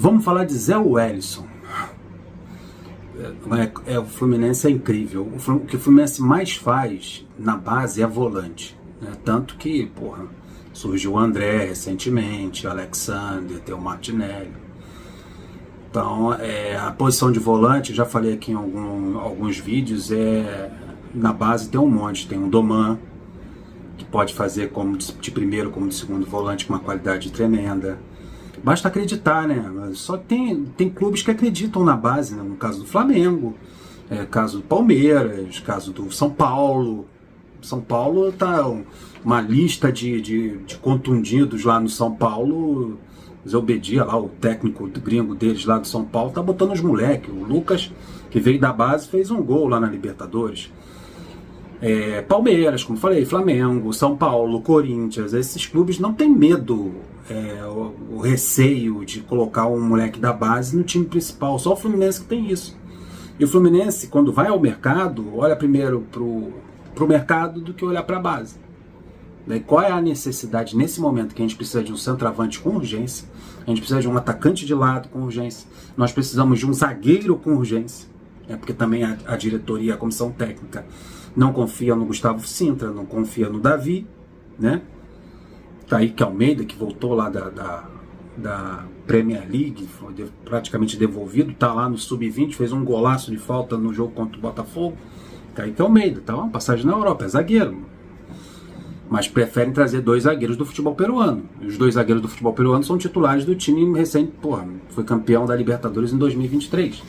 Vamos falar de Zé Wellison. O Fluminense é incrível. O que o Fluminense mais faz na base é volante, né? Tanto que, surgiu o André recentemente, o Alexander, tem o Martinelli. Então, a posição de volante, já falei aqui em alguns vídeos, na base tem um monte. Tem o Doman, que pode fazer como de primeiro, como de segundo volante, com uma qualidade tremenda. Basta acreditar, né? Só tem clubes que acreditam na base, né? No caso do Flamengo, caso do Palmeiras, caso do São Paulo. São Paulo tá uma lista de contundidos lá no São Paulo. Zé Obedia, lá, o técnico gringo deles lá do São Paulo, tá botando os moleques. O Lucas, que veio da base, fez um gol lá na Libertadores. Palmeiras, como falei, Flamengo, São Paulo, Corinthians, esses clubes não tem medo, o receio de colocar um moleque da base no time principal. Só o Fluminense que tem isso. E o Fluminense, quando vai ao mercado, olha primeiro pro mercado do que olhar para a base. Daí, qual é a necessidade nesse momento que a gente precisa de um centroavante com urgência, a gente precisa de um atacante de lado com urgência, nós precisamos de um zagueiro com urgência, porque também a diretoria, a comissão técnica não confia no Gustavo Sintra, não confia no Davi, né? Kaique Almeida, que voltou lá da Premier League, foi praticamente devolvido, tá lá no Sub-20, fez um golaço de falta no jogo contra o Botafogo. Kaique Almeida, tá uma passagem na Europa, é zagueiro, mas preferem trazer 2 zagueiros do futebol peruano. E os 2 zagueiros do futebol peruano são titulares do time recente, foi campeão da Libertadores em 2023.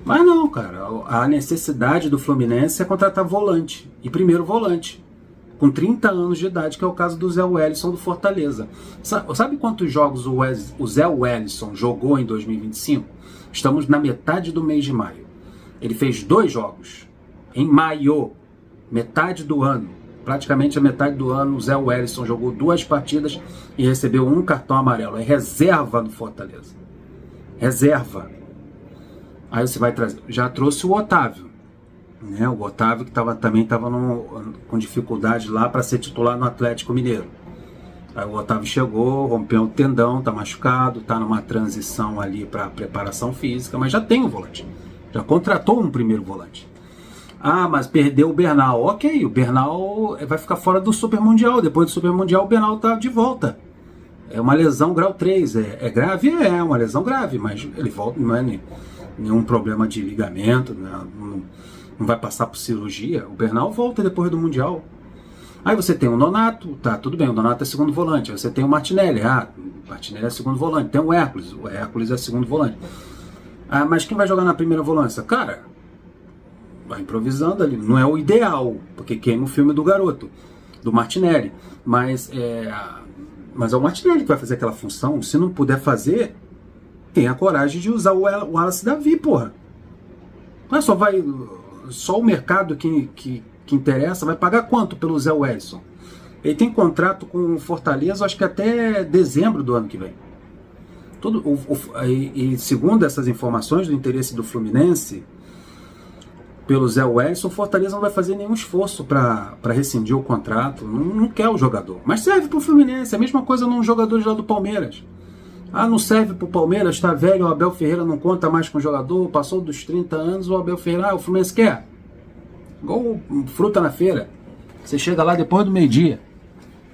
Mas não, cara, a necessidade do Fluminense é contratar volante, e primeiro volante, com 30 anos de idade, que é o caso do Zé Wellison do Fortaleza. Sabe quantos jogos o Zé Wellison jogou em 2025? Estamos na metade do mês de maio. Ele fez 2 jogos em maio, metade do ano. Praticamente a metade do ano, o Zé Wellison jogou 2 partidas e recebeu 1 cartão amarelo. É reserva no Fortaleza. Reserva. Aí você vai trazer. Já trouxe o Otávio, né? O Otávio que também estava com dificuldade lá para ser titular no Atlético Mineiro. Aí o Otávio chegou, rompeu o tendão, está machucado, está numa transição ali para preparação física, mas já tem um volante. Já contratou um primeiro volante. Ah, mas perdeu o Bernal. Ok, o Bernal vai ficar fora do Super Mundial. Depois do Super Mundial, o Bernal está de volta. É uma lesão grau 3. É grave? É uma lesão grave, mas ele volta, não é nenhum problema de ligamento, não vai passar por cirurgia. O Bernal volta depois do Mundial. Aí você tem o Nonato, tá, tudo bem, o Nonato é segundo volante. Aí você tem o Martinelli, o Martinelli é segundo volante. Tem o Hércules é segundo volante. Ah, mas quem vai jogar na primeira volância? Cara, vai improvisando ali. Não é o ideal, porque queima o filme do garoto, do Martinelli. Mas é o Martinelli que vai fazer aquela função. Se não puder fazer, tenha a coragem de usar o Wallace Davi, porra. Não é só o mercado que interessa. Vai pagar quanto pelo Zé Wellison? Ele tem contrato com o Fortaleza, acho que até dezembro do ano que vem. E segundo essas informações do interesse do Fluminense pelo Zé Wellison, o Fortaleza não vai fazer nenhum esforço para rescindir o contrato, não quer o jogador. Mas serve para o Fluminense, é a mesma coisa num jogador lá do Palmeiras. Ah, não serve para o Palmeiras, está velho, o Abel Ferreira não conta mais com o jogador, passou dos 30 anos, o Abel Ferreira, o Fluminense quer. Igual fruta na feira, você chega lá depois do meio-dia,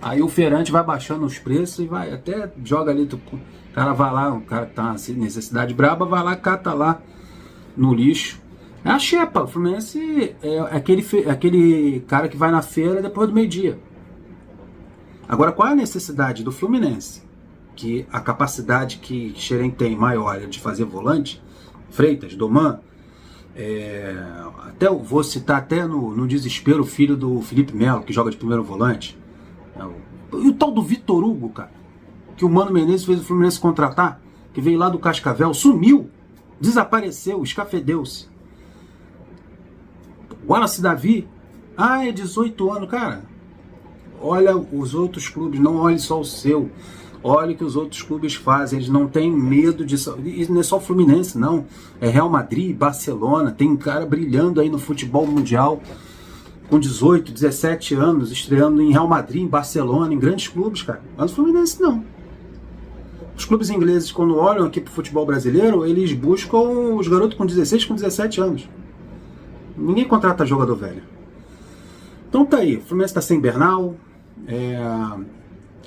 aí o feirante vai baixando os preços e vai, até joga ali, o cara vai lá, o cara que tá assim, necessidade braba, vai lá, cata lá no lixo. É a xepa, o Fluminense é aquele cara que vai na feira depois do meio-dia. Agora, qual é a necessidade do Fluminense? Que a capacidade que Xerém tem maior de fazer volante, Freitas, Doman, vou citar até no desespero o filho do Felipe Melo, que joga de primeiro volante. E o tal do Vitor Hugo, cara, que o Mano Menezes fez o Fluminense contratar, que veio lá do Cascavel, sumiu, desapareceu, escafedeu-se. Wallace Davi, é 18 anos, cara. Olha os outros clubes, não olhe só o seu. Olha o que os outros clubes fazem, eles não têm medo de... Isso não é só o Fluminense, não. É Real Madrid, Barcelona, tem um cara brilhando aí no futebol mundial, com 18, 17 anos, estreando em Real Madrid, em Barcelona, em grandes clubes, cara. Mas o Fluminense não. Os clubes ingleses, quando olham aqui para o futebol brasileiro, eles buscam os garotos com 16, com 17 anos. Ninguém contrata jogador velho. Então tá aí, o Fluminense está sem Bernal,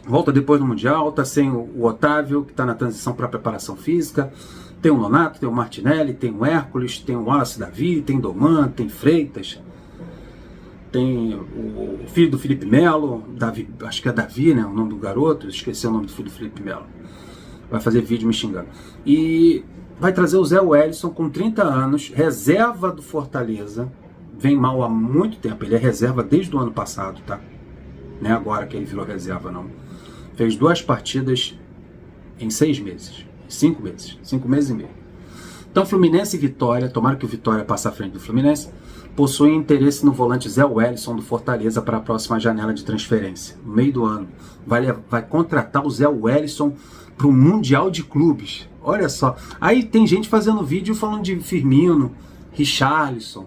volta depois do Mundial, tá sem o Otávio, que está na transição para preparação física, tem o Nonato, tem o Martinelli, tem o Hércules, tem o Wallace Davi, tem Doman, tem Freitas, tem o filho do Felipe Melo, Davi, acho que é Davi, né, o nome do garoto, esqueci o nome do filho do Felipe Melo, vai fazer vídeo me xingando, e vai trazer o Zé Wellison com 30 anos, reserva do Fortaleza, vem mal há muito tempo, ele é reserva desde o ano passado, tá? Não é agora que ele virou reserva, não. Fez 2 partidas em 6 meses, 5 meses, 5 meses e meio. Então Fluminense e Vitória, tomara que o Vitória passe à frente do Fluminense, possuem interesse no volante Zé Wellison do Fortaleza para a próxima janela de transferência, no meio do ano. Vai contratar o Zé Wellison para o Mundial de Clubes. Olha só. Aí tem gente fazendo vídeo falando de Firmino, Richarlison,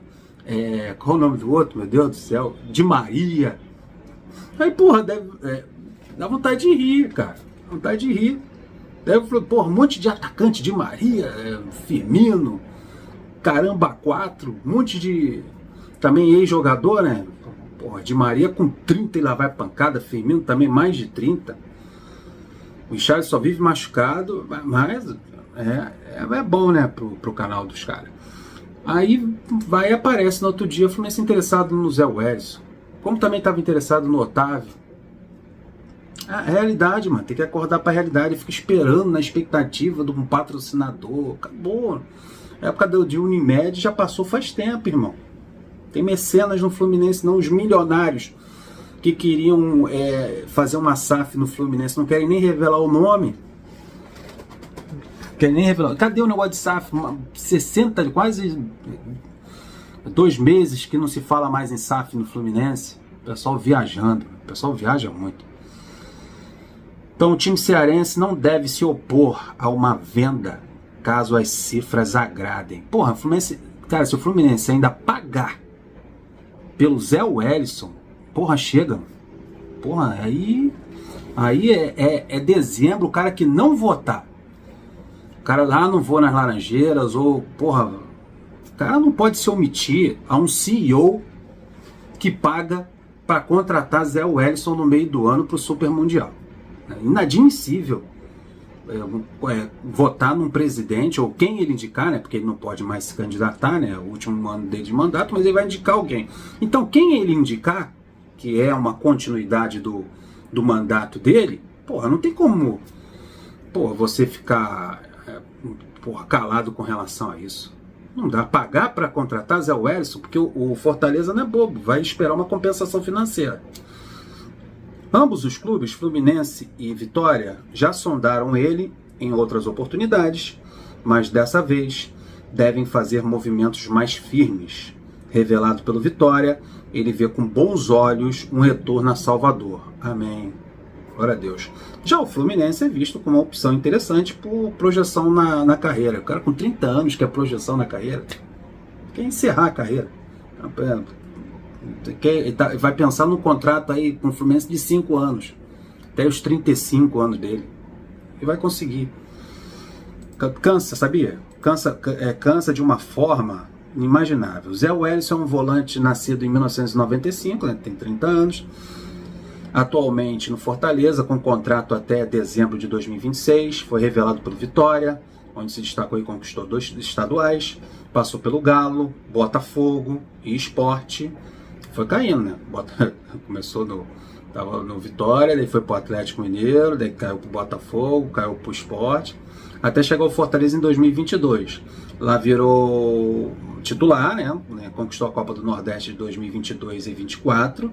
qual o nome do outro, meu Deus do céu? Di Maria. Aí, porra, dá vontade de rir, cara. Vontade de rir. Deve, porra, um monte de atacante, Di Maria, Firmino, caramba, 4, um monte de... Também ex-jogador, né? Porra, Di Maria com 30 e lá vai pancada, Firmino também mais de 30. O Richarlison só vive machucado, mas é bom, né, pro canal dos caras. Aí vai e aparece no outro dia o Fluminense interessado no Zé Wellison. Como também estava interessado no Otávio. A realidade, mano, tem que acordar pra realidade. Fica esperando na expectativa de um patrocinador. Acabou. A época de Unimed já passou faz tempo, irmão. Tem mecenas no Fluminense, não os milionários que queriam fazer uma SAF no Fluminense, não querem nem revelar o nome. Querem nem revelar. Cadê o negócio de SAF? 60, quase 2 meses que não se fala mais em SAF no Fluminense. O pessoal viajando. O pessoal viaja muito. Então o time cearense não deve se opor a uma venda caso as cifras agradem. Porra, Fluminense, cara, se o Fluminense ainda pagar pelo Zé Wellison, porra, chega. Porra, aí é dezembro, o cara que não votar. O cara lá não vou nas Laranjeiras, ou, porra, o cara não pode se omitir a um CEO que paga para contratar Zé Wellison no meio do ano pro Super Mundial. É inadmissível votar num presidente, ou quem ele indicar, né? Porque ele não pode mais se candidatar, né? O último ano dele de mandato, mas ele vai indicar alguém. Então, quem ele indicar, que é uma continuidade do mandato dele, porra, não tem como, porra, você ficar calado com relação a isso. Não dá. Pagar para contratar Zé Wellison, porque o Fortaleza não é bobo, vai esperar uma compensação financeira. Ambos os clubes, Fluminense e Vitória, já sondaram ele em outras oportunidades, mas dessa vez devem fazer movimentos mais firmes. Revelado pelo Vitória, ele vê com bons olhos um retorno a Salvador. Amém. Glória a Deus. Já o Fluminense é visto como uma opção interessante por projeção na carreira. O cara com 30 anos quer projeção na carreira. Quer encerrar a carreira. Vai pensar num contrato aí com o Fluminense de 5 anos. Até os 35 anos dele. E vai conseguir. Cansa, sabia? Cansa de uma forma inimaginável. Zé Wellison é um volante nascido em 1995, né, tem 30 anos. Atualmente no Fortaleza, com contrato até dezembro de 2026. Foi revelado pelo Vitória, onde se destacou e conquistou 2 estaduais. Passou pelo Galo, Botafogo e Sport. Foi caindo, né? Começou tava no Vitória, daí foi pro Atlético Mineiro, daí caiu pro Botafogo, caiu pro Sport, até chegar ao Fortaleza em 2022. Lá virou titular, né? Conquistou a Copa do Nordeste de 2022 e 24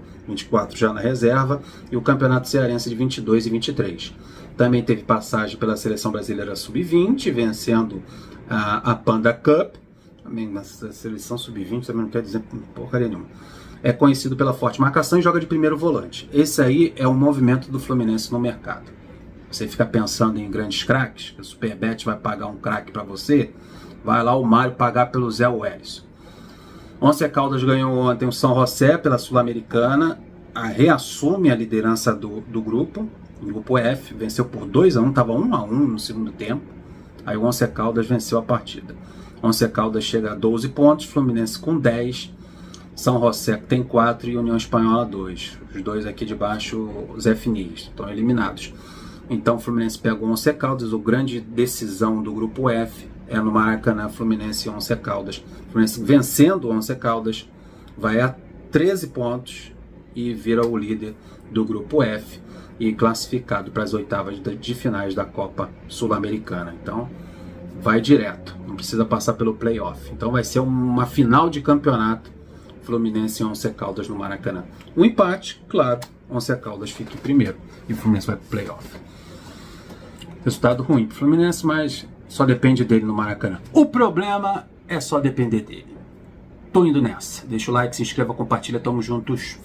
já na reserva, e o Campeonato Cearense de 22 e 23. Também teve passagem pela Seleção Brasileira Sub-20, vencendo a Panda Cup. Também na Seleção Sub-20 também não quer dizer porcaria nenhuma. É conhecido pela forte marcação e joga de primeiro volante. Esse aí é o movimento do Fluminense no mercado. Você fica pensando em grandes craques, que o Superbet vai pagar um craque para você, vai lá o Mário pagar pelo Zé Wellison. Once Caldas ganhou ontem o São José pela Sul-Americana, reassume a liderança do grupo, Grupo F, venceu por 2-1, estava 1-1 no segundo tempo. Aí o Once Caldas venceu a partida. Once Caldas chega a 12 pontos, Fluminense com 10, São José tem 4 e União Espanhola 2. Os dois aqui de baixo, Zé Finis, estão eliminados. Então o Fluminense pega o Once Caldas, a grande decisão do Grupo F é no Maracanã, Fluminense e Once Caldas. Fluminense vencendo o Once Caldas, vai a 13 pontos e vira o líder do Grupo F e classificado para as oitavas de finais da Copa Sul-Americana. Então vai direto, não precisa passar pelo playoff. Então vai ser uma final de campeonato, Fluminense e Once Caldas no Maracanã. Um empate, claro, Once Caldas fica em primeiro e o Fluminense vai para o playoff. Resultado ruim para o Fluminense, mas só depende dele no Maracanã. O problema é só depender dele. Tô indo nessa. Deixa o like, se inscreva, compartilha, tamo juntos.